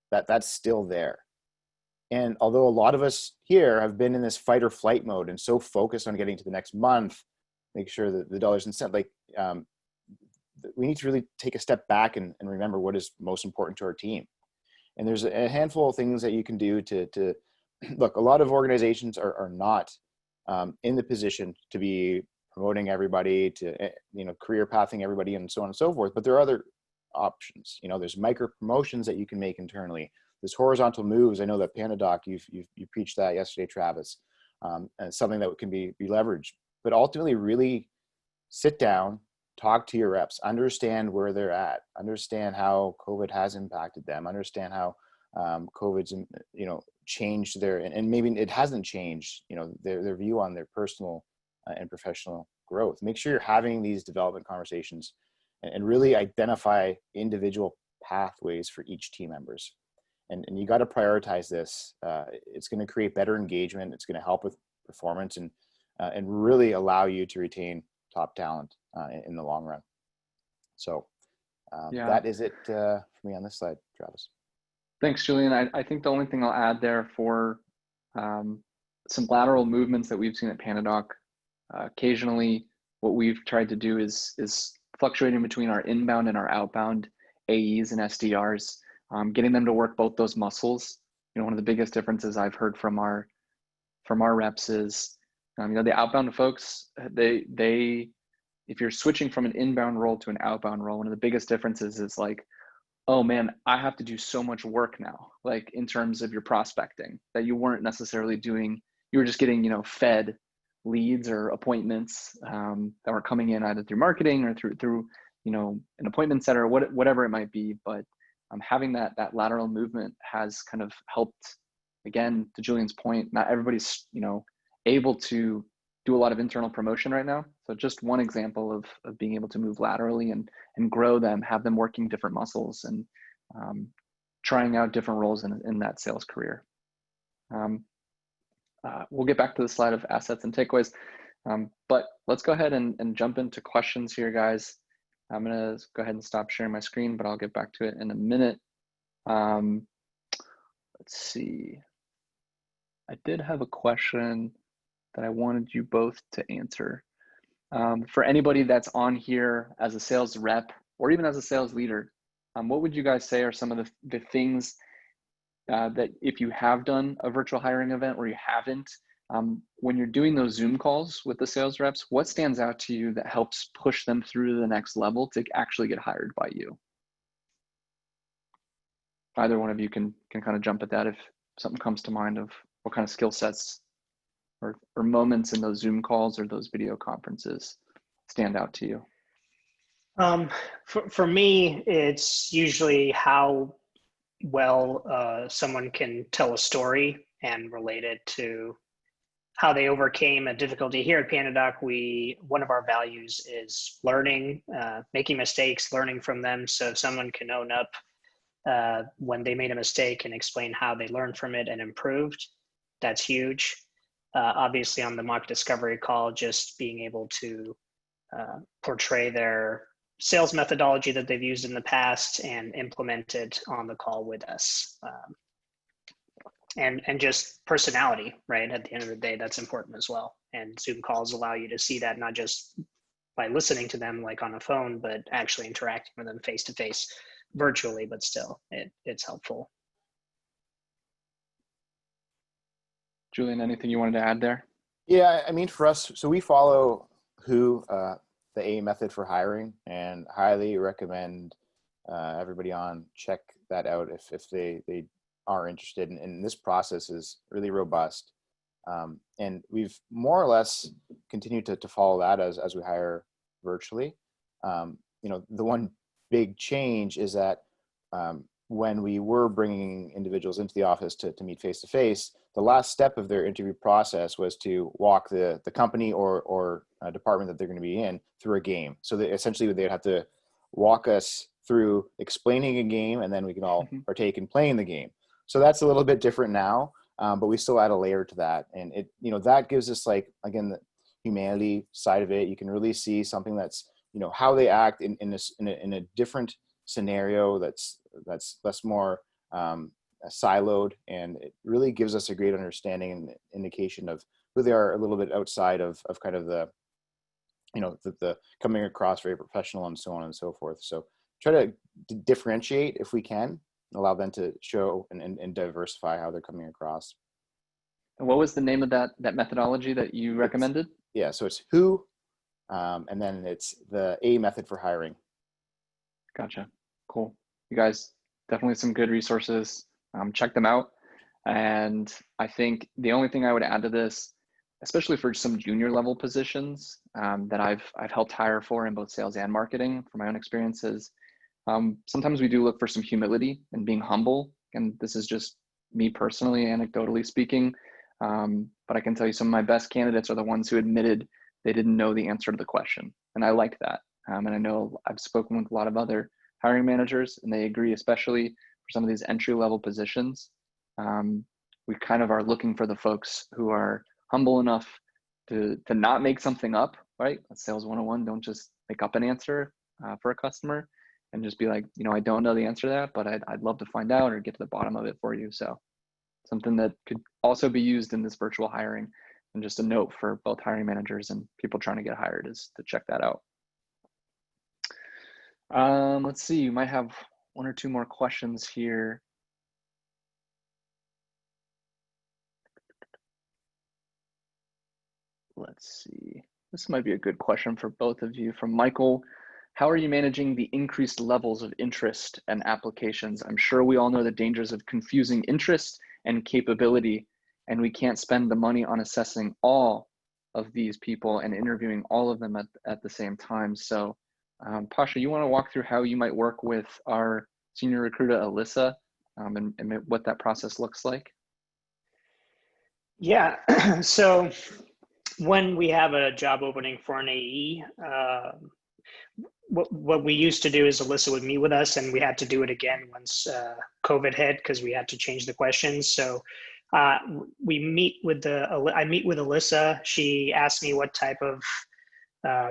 That's still there. And although a lot of us here have been in this fight or flight mode and so focused on getting to the next month, make sure that the dollars and cents, we need to really take a step back and remember what is most important to our team. And there's a handful of things that you can do to look. A lot of organizations are not in the position to be promoting everybody, to career pathing everybody, and so on and so forth. But there are other options. There's micro promotions that you can make internally. There's horizontal moves. I know that PandaDoc, you preached that yesterday, Travis, and it's something that can be leveraged. But ultimately, really sit down, talk to your reps, understand where they're at, understand how COVID has impacted them, understand how COVID's changed and maybe it hasn't changed their view on their personal and professional growth. Make sure you're having these development conversations and really identify individual pathways for each team members. And you got to prioritize this. It's going to create better engagement. It's going to help with performance and really allow you to retain top talent in the long run. So that is it for me on this slide, Travis. Thanks, Julian. I think the only thing I'll add there for some lateral movements that we've seen at PandaDoc, occasionally what we've tried to do is fluctuating between our inbound and our outbound AEs and SDRs, getting them to work both those muscles. One of the biggest differences I've heard from our reps is, the outbound folks, they if you're switching from an inbound role to an outbound role, one of the biggest differences is like, oh man, I have to do so much work now, like in terms of your prospecting that you weren't necessarily doing. You were just getting, fed leads or appointments that were coming in either through marketing or through an appointment setter, whatever it might be. But having that lateral movement has kind of helped, again, to Julian's point, not everybody's, able to do a lot of internal promotion right now. So just one example of being able to move laterally and grow them, have them working different muscles and trying out different roles in that sales career. We'll get back to the slide of assets and takeaways, but let's go ahead and jump into questions here, guys. I'm gonna go ahead and stop sharing my screen, but I'll get back to it in a minute. Let's see. I did have a question that I wanted you both to answer. For anybody that's on here as a sales rep or even as a sales leader, what would you guys say are some of the things that if you have done a virtual hiring event or you haven't, when you're doing those Zoom calls with the sales reps, what stands out to you that helps push them through to the next level to actually get hired by you? Either one of you can kind of jump at that if something comes to mind of what kind of skill sets or moments in those Zoom calls or those video conferences stand out to you. For me, it's usually how well someone can tell a story and relate it to how they overcame a difficulty. Here at PandaDoc, one of our values is learning, making mistakes, learning from them. So if someone can own up when they made a mistake and explain how they learned from it and improved, that's huge. Obviously on the mock discovery call, just being able to portray their sales methodology that they've used in the past and implement it on the call with us. And just personality, right? At the end of the day, that's important as well. And Zoom calls allow you to see that not just by listening to them like on a phone, but actually interacting with them face to face virtually, but still it's helpful. Julian, anything you wanted to add there? Yeah, I mean, for us, so we follow the A method for hiring, and highly recommend everybody on check that out if they are interested. And this process is really robust. And we've more or less continued to follow that as we hire virtually. The one big change is that when we were bringing individuals into the office to meet face to face, the last step of their interview process was to walk the company or department that they're going to be in through a game. So that essentially they'd have to walk us through explaining a game, and then we can all partake in playing the game. So that's a little bit different now, but we still add a layer to that. And that gives us, like, again, the humanity side of it. You can really see something that's, how they act in a different scenario that's less more siloed, and it really gives us a great understanding and indication of who they are a little bit outside of kind of the coming across very professional and so on and so forth. So try to differentiate if we can, allow them to show and diversify how they're coming across. And what was the name of that methodology that you recommended? So it's who, and then it's the A method for hiring. Gotcha. Cool. You guys, definitely some good resources. Check them out. And I think the only thing I would add to this, especially for some junior level positions that I've helped hire for in both sales and marketing from my own experiences, sometimes we do look for some humility and being humble. And this is just me personally, anecdotally speaking. But I can tell you some of my best candidates are the ones who admitted they didn't know the answer to the question. And I like that. And I know I've spoken with a lot of other hiring managers, and they agree, especially for some of these entry-level positions. We kind of are looking for the folks who are humble enough to not make something up, right? That's Sales 101. Don't just make up an answer for a customer and just be like, I don't know the answer to that, but I'd love to find out or get to the bottom of it for you. So something that could also be used in this virtual hiring, and just a note for both hiring managers and people trying to get hired is to check that out. Let's see, you might have one or two more questions here. Let's see. This might be a good question for both of you. From Michael, how are you managing the increased levels of interest and applications? I'm sure we all know the dangers of confusing interest and capability, and we can't spend the money on assessing all of these people and interviewing all of them at the same time. So Pasha, you want to walk through how you might work with our senior recruiter, Alyssa, and what that process looks like? Yeah, so when we have a job opening for an AE, what we used to do is Alyssa would meet with us, and we had to do it again once COVID hit because we had to change the questions. So I meet with Alyssa. She asks me what type of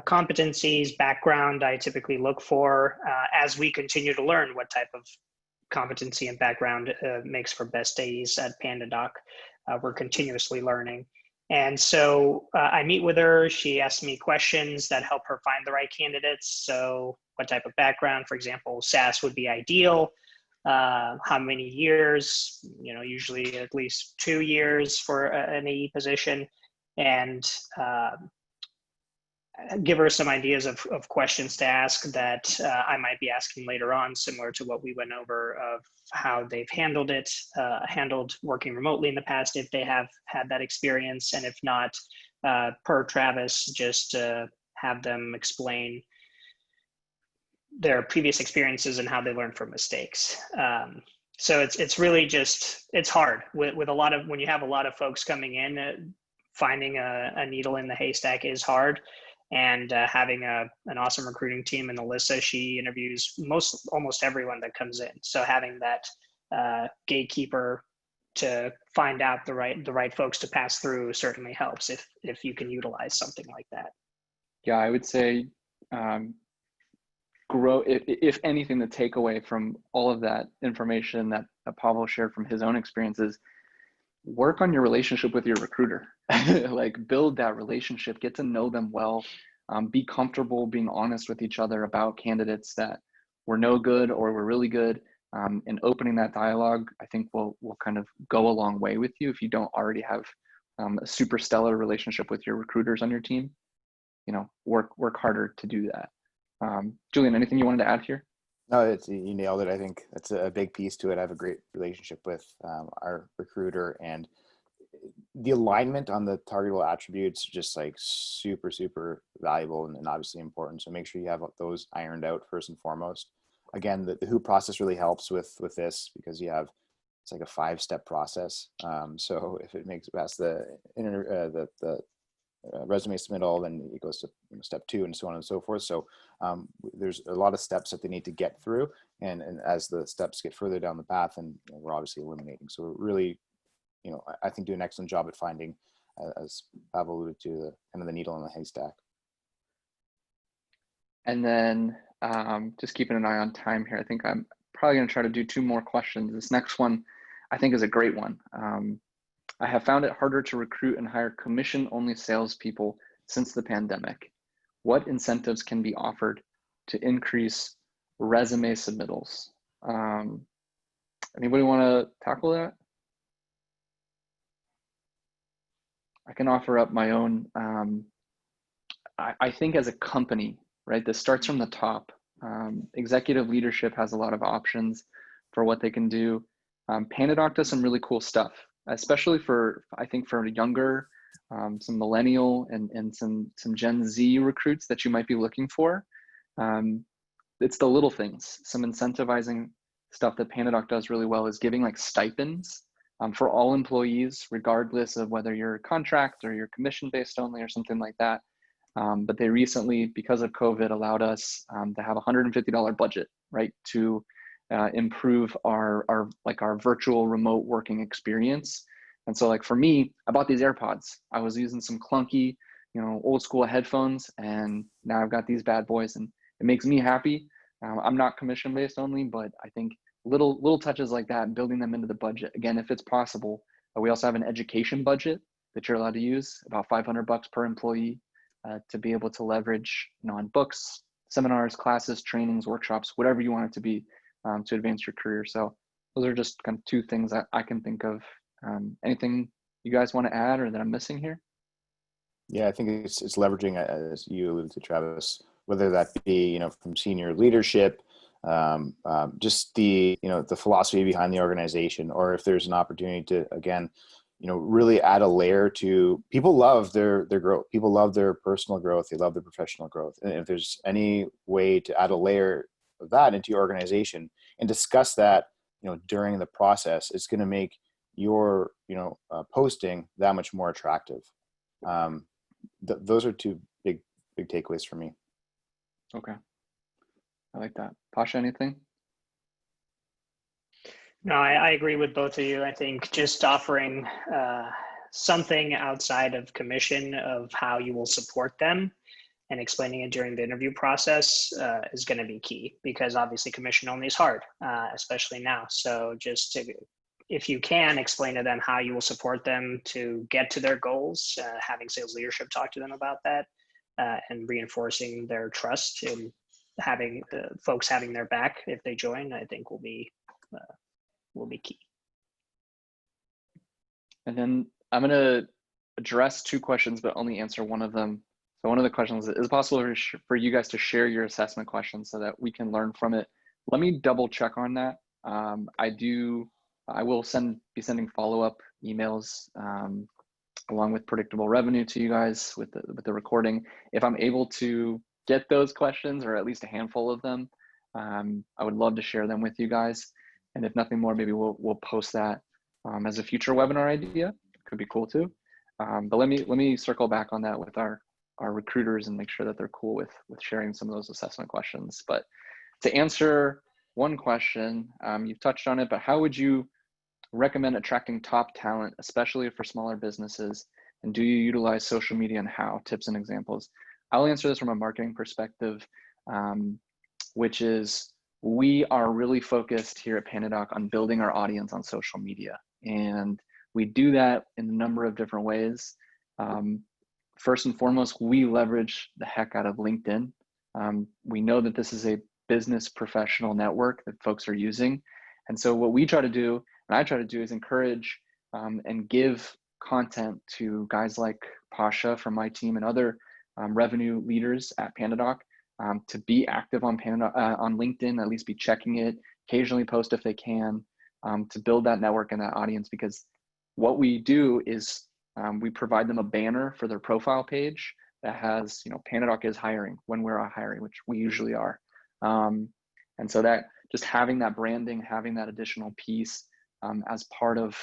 competencies, background I typically look for as we continue to learn what type of competency and background makes for best AEs at PandaDoc. We're continuously learning. And so I meet with her. She asks me questions that help her find the right candidates. So what type of background, for example, SaaS would be ideal. How many years, usually at least 2 years for an AE position. And give her some ideas of questions to ask that I might be asking later on, similar to what we went over of how they've handled working remotely in the past, if they have had that experience, and if not, per Travis, just have them explain their previous experiences and how they learned from mistakes. So it's really just, it's hard with a lot of, when you have a lot of folks coming in, finding a needle in the haystack is hard. And having an awesome recruiting team, and Alyssa, she interviews almost everyone that comes in. So having that gatekeeper to find out the right folks to pass through certainly helps if you can utilize something like that. Yeah, I would say um, grow. If anything, the takeaway from all of that information that Pavel shared from his own experiences, work on your relationship with your recruiter. Like build that relationship, get to know them well, be comfortable being honest with each other about candidates that were no good or were really good. And opening that dialogue, I think will kind of go a long way with you if you don't already have a super stellar relationship with your recruiters on your team. You know, work harder to do that. Julian, anything you wanted to add here? No, you nailed it. I think that's a big piece to it. I have a great relationship with our recruiter, and the alignment on the targetable attributes just like super, super valuable and obviously important. So make sure you have those ironed out first and foremost. Again, the who process really helps with this because it's like a 5-step process. So if it makes past the resume submittal, then it goes to step 2 and so on and so forth. So there's a lot of steps that they need to get through, and as the steps get further down the path, and we're obviously eliminating. So we're really, I think do an excellent job at finding, as Pavel alluded to, the kind of the needle in the haystack. And then just keeping an eye on time here. I think I'm probably going to try to do 2 more questions. This next one I think is a great one. I have found it harder to recruit and hire commission-only salespeople since the pandemic. What incentives can be offered to increase resume submittals? Anybody want to tackle that? I can offer up my own. I think as a company, right, this starts from the top. Executive leadership has a lot of options for what they can do. PandaDoc does some really cool stuff, especially I think for younger, some millennial and some Gen Z recruits that you might be looking for. It's the little things. Some incentivizing stuff that PandaDoc does really well is giving like stipends for all employees, regardless of whether you're contract or you're commission-based only or something like that. But they recently, because of COVID, allowed us to have a $150 budget, right, to improve our virtual remote working experience. And so like for me, I bought these AirPods. I was using some clunky, old school headphones, and now I've got these bad boys, and it makes me happy. I'm not commission based only, but I think little touches like that, building them into the budget. Again, if it's possible, we also have an education budget that you're allowed to use, about $500 per employee, to be able to leverage on books, seminars, classes, trainings, workshops, whatever you want it to be, to advance your career. So those are just kind of 2 things that I can think of. Anything you guys want to add or that I'm missing here? Yeah, I think it's leveraging, as you alluded to, Travis, whether that be, from senior leadership, just the philosophy behind the organization, or if there's an opportunity to, again, really add a layer to, people love their growth. People love their personal growth. They love their professional growth. And if there's any way to add a layer of that into your organization and discuss that, during the process, it's going to make your, posting that much more attractive. Those are 2 big takeaways for me. Okay. I like that. Pasha, anything? No, I agree with both of you. I think just offering something outside of commission of how you will support them and explaining it during the interview process is going to be key, because obviously commission only is hard, especially now. So just if you can explain to them how you will support them to get to their goals, having sales leadership talk to them about that, and reinforcing their trust in having the folks having their back if they join, I think will be key. And then I'm going to address 2 questions, but only answer one of them. So one of the questions is possible for you guys to share your assessment questions so that we can learn from it. Let me double check on that. I will be sending follow-up emails along with predictable revenue to you guys with the recording. If I'm able to get those questions, or at least a handful of them, I would love to share them with you guys. And if nothing more, maybe we'll post that as a future webinar idea. Could be cool too. But let me circle back on that with our recruiters and make sure that they're cool with sharing some of those assessment questions. But to answer one question, you've touched on it, but how would you recommend attracting top talent, especially for smaller businesses? And do you utilize social media, and how? Tips and examples. I'll answer this from a marketing perspective, which is we are really focused here at PandaDoc on building our audience on social media. And we do that in a number of different ways. First and foremost, we leverage the heck out of LinkedIn. We know that this is a business professional network that folks are using. And so what we try to do, and I try to do, is encourage and give content to guys like Pasha from my team and other revenue leaders at PandaDoc to be active on on LinkedIn, at least be checking it, occasionally post if they can, to build that network and that audience. Because what we do is we provide them a banner for their profile page that has, PandaDoc is hiring when we're hiring, which we usually are. And so that just having that branding, having that additional piece as part of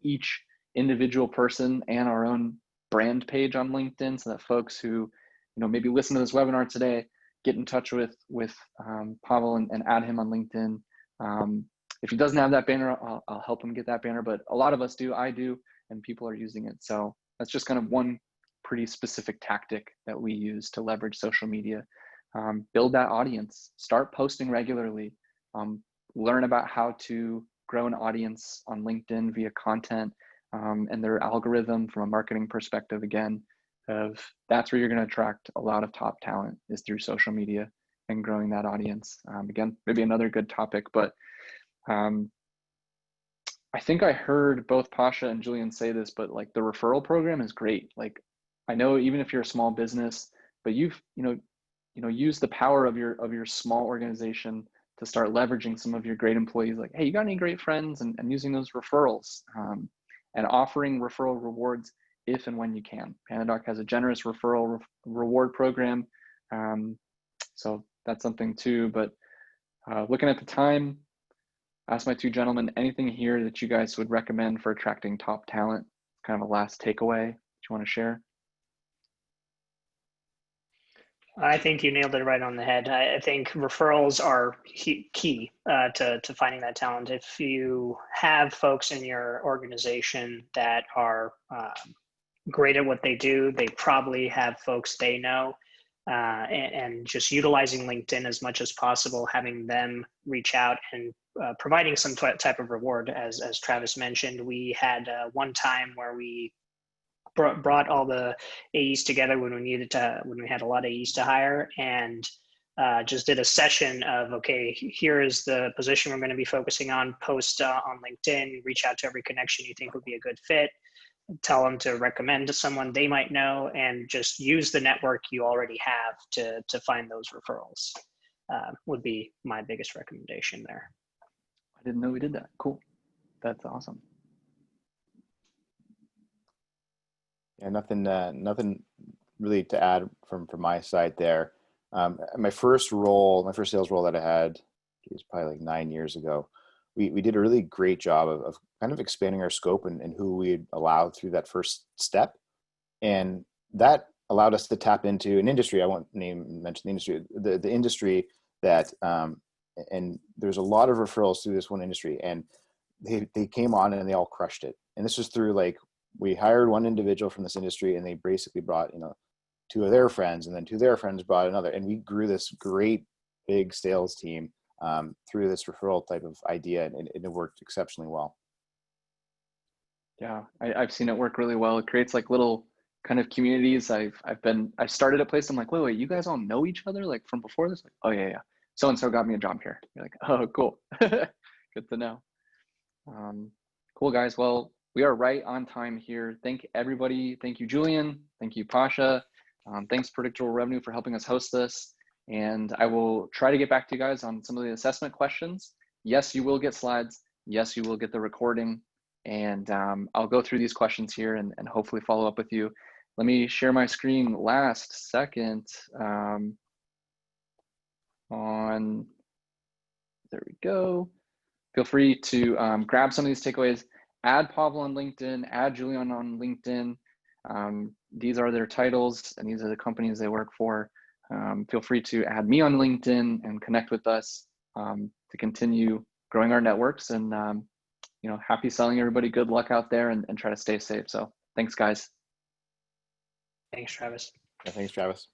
each individual person and our own brand page on LinkedIn, so that folks who maybe listen to this webinar today get in touch with Pavel and add him on LinkedIn. If he doesn't have that banner, I'll help him get that banner, but a lot of us do, I do, and people are using it. So that's just kind of one pretty specific tactic that we use to leverage social media. Build that audience, start posting regularly, learn about how to grow an audience on LinkedIn via content and their algorithm from a marketing perspective. Again, that's where you're going to attract a lot of top talent, is through social media and growing that audience. Again, maybe another good topic, but I think I heard both Pasha and Julian say this, but like the referral program is great. Like, I know even if you're a small business, but you've use the power of your small organization to start leveraging some of your great employees. Like, hey, you got any great friends, and using those referrals and offering referral rewards if and when you can. PandaDoc has a generous referral reward program, so that's something too. But looking at the time, ask my two gentlemen, anything here that you guys would recommend for attracting top talent? Kind of a last takeaway that you want to share? I think you nailed it right on the head. I think referrals are key to finding that talent. If you have folks in your organization that are great at what they do, they probably have folks they know, and just utilizing LinkedIn as much as possible, having them reach out and providing some type of reward. As Travis mentioned, we had one time where we brought all the AEs together when we had a lot of AEs to hire, and just did a session of, okay, here is the position we're going to be focusing on. Post on LinkedIn, reach out to every connection you think would be a good fit, tell them to recommend to someone they might know, and just use the network you already have to find those referrals. Would be my biggest recommendation there. I didn't know we did that. Cool. That's awesome. Yeah, nothing really to add from my side there. My first sales role that I had, it was probably like 9 years ago. We did a really great job of kind of expanding our scope and who we'd allowed through that first step. And that allowed us to tap into an industry. I won't mention the industry, the industry that, and there's a lot of referrals through this one industry, and they came on and they all crushed it. And this was through, like, we hired one individual from this industry, and they basically brought, two of their friends, and then two of their friends brought another. And we grew this great big sales team through this referral type of idea, and it worked exceptionally well. Yeah, I've seen it work really well. It creates like little kind of communities. I've started a place. I'm like, wait, you guys all know each other, like, from before this? Like, oh yeah. So-and-so got me a job here. You're like, oh, cool. Good to know. Cool, guys. Well, we are right on time here. Thank everybody. Thank you, Julian. Thank you, Pasha. Thanks, Predictable Revenue, for helping us host this. And I will try to get back to you guys on some of the assessment questions. Yes, you will get slides. Yes, you will get the recording. And I'll go through these questions here and hopefully follow up with you. Let me share my screen last second. There we go. Feel free to grab some of these takeaways. Add Pavel on LinkedIn, add Julian on LinkedIn. These are their titles, and these are the companies they work for. Feel free to add me on LinkedIn and connect with us to continue growing our networks. And happy selling, everybody. Good luck out there, and try to stay safe. So thanks, guys. Thanks, Travis. Yeah, thanks, Travis.